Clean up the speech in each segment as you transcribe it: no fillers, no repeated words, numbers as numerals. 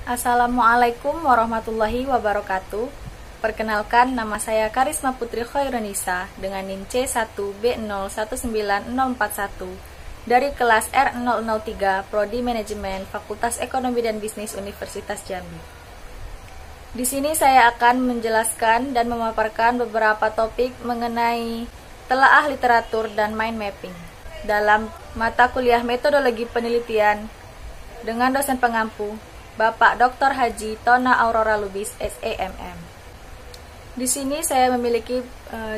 Assalamualaikum warahmatullahi wabarakatuh. Perkenalkan, nama saya Karisma Putri Khairunisa dengan NIM C1B019041 dari kelas R003 Prodi Manajemen Fakultas Ekonomi dan Bisnis Universitas Jambi. Di sini saya akan menjelaskan dan memaparkan beberapa topik mengenai telaah literatur dan mind mapping dalam mata kuliah metodologi penelitian dengan dosen pengampu Bapak Dr. Haji Tona Aurora Lubis, SEMM. Di sini saya memiliki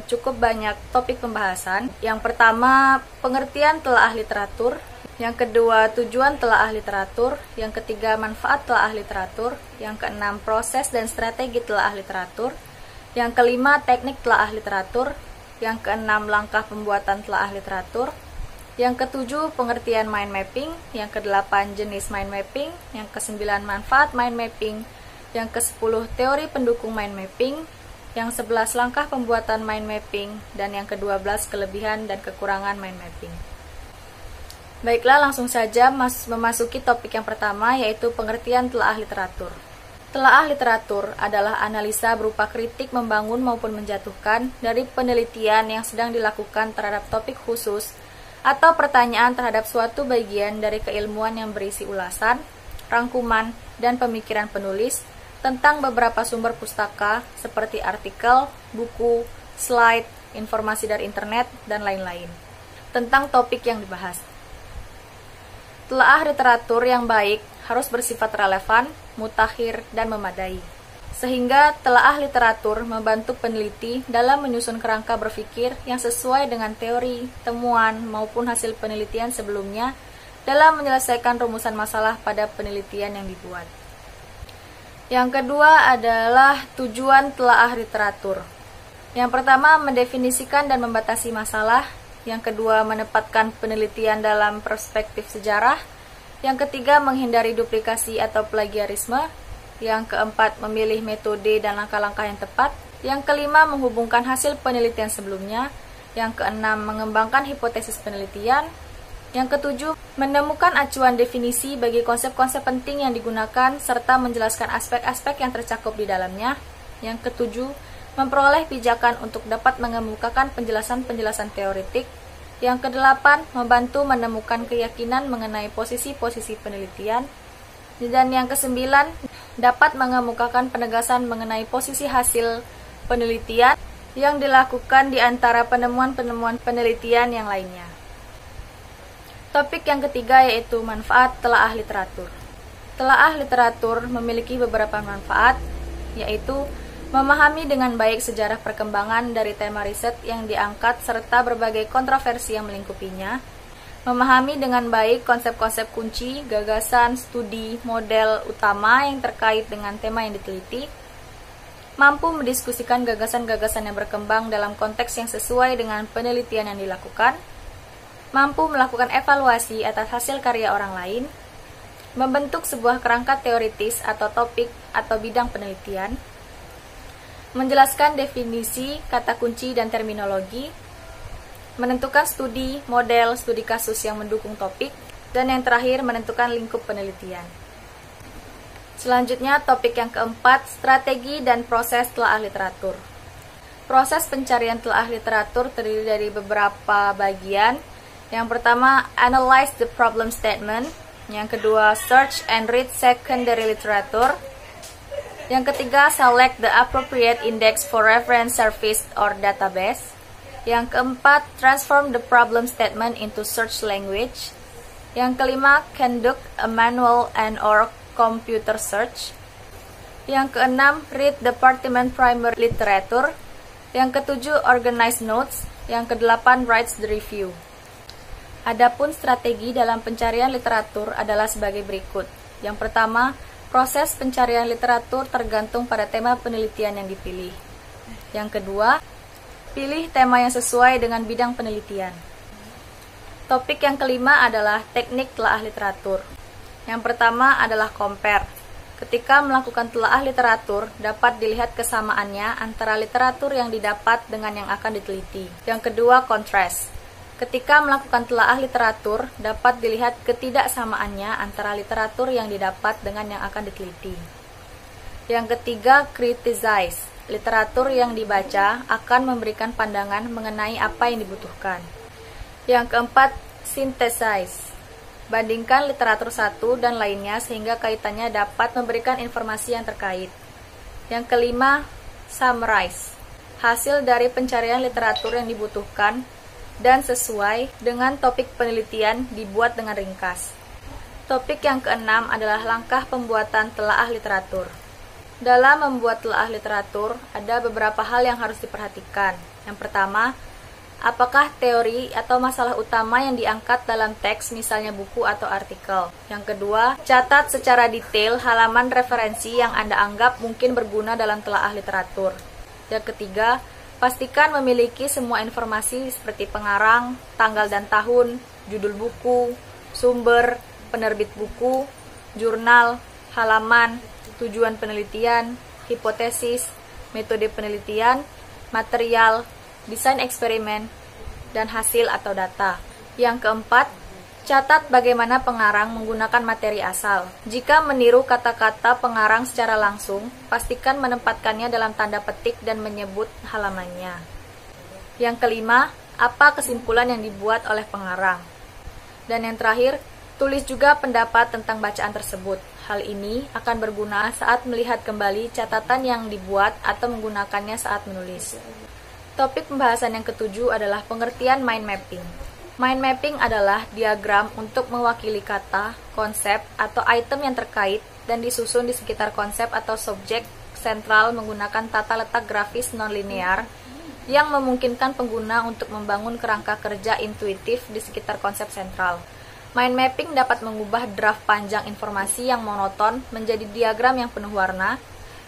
cukup banyak topik pembahasan. Yang pertama, pengertian telaah literatur. Yang kedua, tujuan telaah literatur. Yang ketiga, manfaat telaah literatur. Yang keenam, proses dan strategi telaah literatur. Yang kelima, teknik telaah literatur. Yang keenam, langkah pembuatan telaah literatur. Yang ketujuh, pengertian mind mapping. Yang kedelapan, jenis mind mapping. Yang kesembilan, manfaat mind mapping. Yang kesepuluh, teori pendukung mind mapping. Yang 11, langkah pembuatan mind mapping. Dan yang ke-12, kelebihan dan kekurangan mind mapping. Baiklah, langsung saja memasuki topik yang pertama, yaitu pengertian telaah literatur. Telaah literatur adalah analisa berupa kritik membangun maupun menjatuhkan dari penelitian yang sedang dilakukan terhadap topik khusus atau pertanyaan terhadap suatu bagian dari keilmuan yang berisi ulasan, rangkuman, dan pemikiran penulis tentang beberapa sumber pustaka seperti artikel, buku, slide, informasi dari internet, dan lain-lain tentang topik yang dibahas. Telaah literatur yang baik harus bersifat relevan, mutakhir, dan memadai, sehingga telaah literatur membantu peneliti dalam menyusun kerangka berpikir yang sesuai dengan teori, temuan, maupun hasil penelitian sebelumnya dalam menyelesaikan rumusan masalah pada penelitian yang dibuat. Yang kedua adalah tujuan telaah literatur. Yang pertama, mendefinisikan dan membatasi masalah. Yang kedua, menempatkan penelitian dalam perspektif sejarah. Yang ketiga, menghindari duplikasi atau plagiarisme. Yang keempat, memilih metode dan langkah-langkah yang tepat. Yang kelima, menghubungkan hasil penelitian sebelumnya. Yang keenam, mengembangkan hipotesis penelitian. Yang ketujuh, menemukan acuan definisi bagi konsep-konsep penting yang digunakan serta menjelaskan aspek-aspek yang tercakup di dalamnya. Yang ketujuh, memperoleh pijakan untuk dapat mengemukakan penjelasan-penjelasan teoretik. Yang kedelapan, membantu menemukan keyakinan mengenai posisi-posisi penelitian. Dan yang kesembilan, dapat mengemukakan penegasan mengenai posisi hasil penelitian yang dilakukan di antara penemuan-penemuan penelitian yang lainnya. Topik yang ketiga yaitu manfaat telaah literatur. Telaah literatur memiliki beberapa manfaat, yaitu memahami dengan baik sejarah perkembangan dari tema riset yang diangkat serta berbagai kontroversi yang melingkupinya, memahami dengan baik konsep-konsep kunci, gagasan, studi, model utama yang terkait dengan tema yang diteliti, mampu mendiskusikan gagasan-gagasan yang berkembang dalam konteks yang sesuai dengan penelitian yang dilakukan, mampu melakukan evaluasi atas hasil karya orang lain, membentuk sebuah kerangka teoritis atau topik atau bidang penelitian, menjelaskan definisi, kata kunci, dan terminologi, menentukan studi, model, studi kasus yang mendukung topik, dan yang terakhir menentukan lingkup penelitian. Selanjutnya, topik yang keempat, strategi dan proses telaah literatur. Proses pencarian telaah literatur terdiri dari beberapa bagian. Yang pertama, analyze the problem statement. Yang kedua, search and read secondary literature. Yang ketiga, select the appropriate index for reference service or database. Yang keempat, transform the problem statement into search language. Yang kelima, conduct a manual and or computer search. Yang keenam, read the pertinent primary literature. Yang ketujuh, organize notes. Yang kedelapan, writes the review. Adapun strategi dalam pencarian literatur adalah sebagai berikut. Yang pertama, proses pencarian literatur tergantung pada tema penelitian yang dipilih. Yang kedua, pilih tema yang sesuai dengan bidang penelitian. Topik yang kelima adalah teknik telaah literatur. Yang pertama adalah compare. Ketika melakukan telaah literatur, dapat dilihat kesamaannya antara literatur yang didapat dengan yang akan diteliti. Yang kedua, contrast. Ketika melakukan telaah literatur, dapat dilihat ketidaksamaannya antara literatur yang didapat dengan yang akan diteliti. Yang ketiga, criticize. Literatur yang dibaca akan memberikan pandangan mengenai apa yang dibutuhkan. Yang keempat, synthesize. Bandingkan literatur satu dan lainnya sehingga kaitannya dapat memberikan informasi yang terkait. Yang kelima, summarize. Hasil dari pencarian literatur yang dibutuhkan dan sesuai dengan topik penelitian dibuat dengan ringkas. Topik yang keenam adalah langkah pembuatan telaah literatur. Dalam membuat telaah literatur, ada beberapa hal yang harus diperhatikan. Yang pertama, apakah teori atau masalah utama yang diangkat dalam teks, misalnya buku atau artikel. Yang kedua, catat secara detail halaman referensi yang Anda anggap mungkin berguna dalam telaah literatur. Yang ketiga, pastikan memiliki semua informasi seperti pengarang, tanggal dan tahun, judul buku, sumber, penerbit buku, jurnal, halaman, tujuan penelitian, hipotesis, metode penelitian, material, desain eksperimen, dan hasil atau data. Yang keempat, catat bagaimana pengarang menggunakan materi asal. Jika meniru kata-kata pengarang secara langsung, pastikan menempatkannya dalam tanda petik dan menyebut halamannya. Yang kelima, apa kesimpulan yang dibuat oleh pengarang. Dan yang terakhir, tulis juga pendapat tentang bacaan tersebut. Hal ini akan berguna saat melihat kembali catatan yang dibuat atau menggunakannya saat menulis. Topik pembahasan yang ketujuh adalah pengertian mind mapping. Mind mapping adalah diagram untuk mewakili kata, konsep, atau item yang terkait dan disusun di sekitar konsep atau subjek sentral menggunakan tata letak grafis non-linear yang memungkinkan pengguna untuk membangun kerangka kerja intuitif di sekitar konsep sentral. Mind mapping dapat mengubah draft panjang informasi yang monoton menjadi diagram yang penuh warna,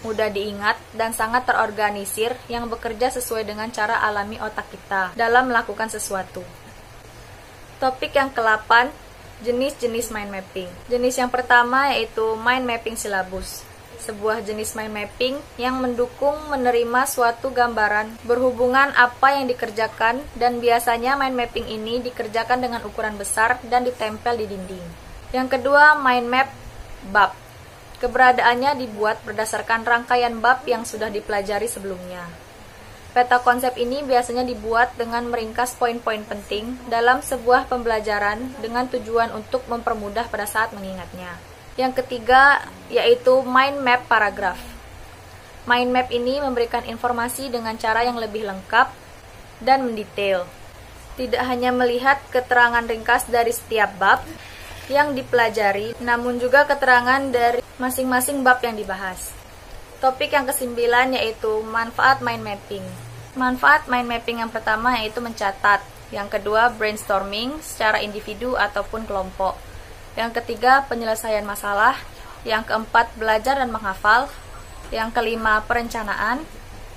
mudah diingat, dan sangat terorganisir yang bekerja sesuai dengan cara alami otak kita dalam melakukan sesuatu. Topik yang ke-8, jenis-jenis mind mapping. Jenis yang pertama yaitu mind mapping silabus. Sebuah jenis mind mapping yang mendukung menerima suatu gambaran berhubungan apa yang dikerjakan, dan biasanya mind mapping ini dikerjakan dengan ukuran besar dan ditempel di dinding. Yang kedua, mind map bab. Keberadaannya dibuat berdasarkan rangkaian bab yang sudah dipelajari sebelumnya. Peta konsep ini biasanya dibuat dengan meringkas poin-poin penting dalam sebuah pembelajaran dengan tujuan untuk mempermudah pada saat mengingatnya. Yang ketiga, yaitu mind map paragraf. Mind map ini memberikan informasi dengan cara yang lebih lengkap dan mendetail. Tidak hanya melihat keterangan ringkas dari setiap bab yang dipelajari, namun juga keterangan dari masing-masing bab yang dibahas. Topik yang ke-9 yaitu manfaat mind mapping. Manfaat mind mapping yang pertama yaitu mencatat. Yang kedua, brainstorming secara individu ataupun kelompok. Yang ketiga, penyelesaian masalah. Yang keempat, belajar dan menghafal. Yang kelima, perencanaan.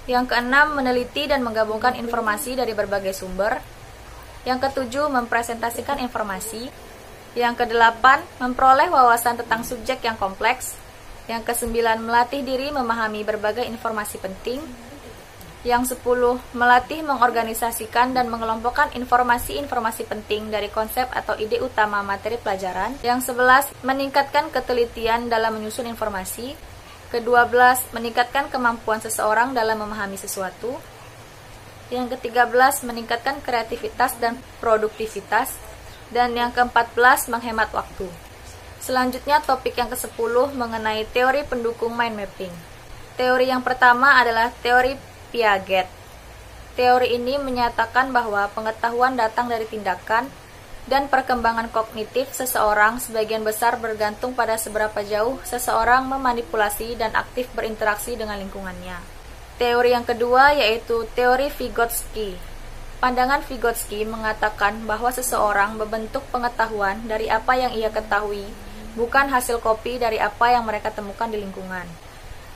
Yang keenam, meneliti dan menggabungkan informasi dari berbagai sumber. Yang ketujuh, mempresentasikan informasi. Yang kedelapan, memperoleh wawasan tentang subjek yang kompleks. Yang kesembilan, melatih diri memahami berbagai informasi penting. Yang 10, melatih mengorganisasikan dan mengelompokkan informasi-informasi penting dari konsep atau ide utama materi pelajaran. Yang 11, meningkatkan ketelitian dalam menyusun informasi. Ke-12, meningkatkan kemampuan seseorang dalam memahami sesuatu. Yang ke-13, meningkatkan kreativitas dan produktivitas. Dan yang ke-14, menghemat waktu. Selanjutnya, topik yang ke-10 mengenai teori pendukung mind mapping. Teori yang pertama adalah teori Piaget. Teori ini menyatakan bahwa pengetahuan datang dari tindakan dan perkembangan kognitif seseorang sebagian besar bergantung pada seberapa jauh seseorang memanipulasi dan aktif berinteraksi dengan lingkungannya. Teori yang kedua yaitu teori Vygotsky. Pandangan Vygotsky mengatakan bahwa seseorang membentuk pengetahuan dari apa yang ia ketahui, bukan hasil kopi dari apa yang mereka temukan di lingkungan.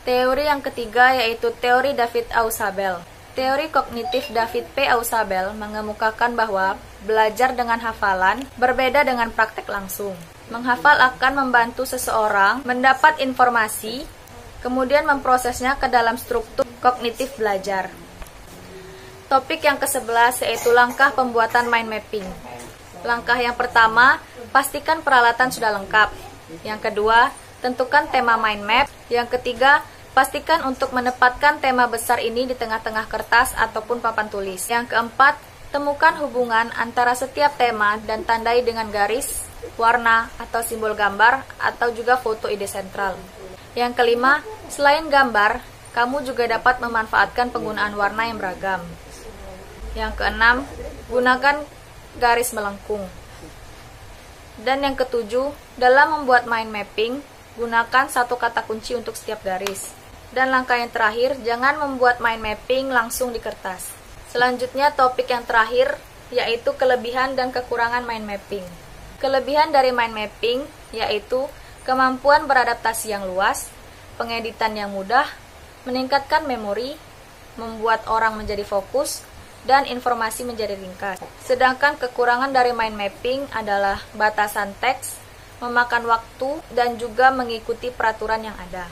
Teori yang ketiga yaitu teori David Ausubel. Teori kognitif David P. Ausubel mengemukakan bahwa belajar dengan hafalan berbeda dengan praktek langsung. Menghafal akan membantu seseorang mendapat informasi, kemudian memprosesnya ke dalam struktur kognitif belajar. Topik yang ke-11 yaitu langkah pembuatan mind mapping. Langkah yang pertama, pastikan peralatan sudah lengkap. Yang kedua, tentukan tema mind map. Yang ketiga, pastikan untuk menempatkan tema besar ini di tengah-tengah kertas ataupun papan tulis. Yang keempat, temukan hubungan antara setiap tema dan tandai dengan garis, warna, atau simbol gambar, atau juga foto ide sentral. Yang kelima, selain gambar, kamu juga dapat memanfaatkan penggunaan warna yang beragam. Yang keenam, gunakan garis melengkung. Dan yang ketujuh, dalam membuat mind mapping, gunakan satu kata kunci untuk setiap garis. Dan langkah yang terakhir, jangan membuat mind mapping langsung di kertas. Selanjutnya, topik yang terakhir, yaitu kelebihan dan kekurangan mind mapping. Kelebihan dari mind mapping, yaitu kemampuan beradaptasi yang luas, pengeditan yang mudah, meningkatkan memori, membuat orang menjadi fokus, dan informasi menjadi ringkas. Sedangkan kekurangan dari mind mapping adalah batasan teks, memakan waktu, dan juga mengikuti peraturan yang ada.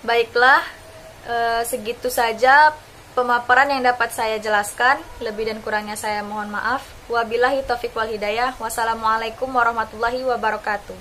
Baiklah, segitu saja pemaparan yang dapat saya jelaskan. Lebih dan kurangnya saya mohon maaf. Wabillahi taufiq wal hidayah. Wassalamualaikum warahmatullahi wabarakatuh.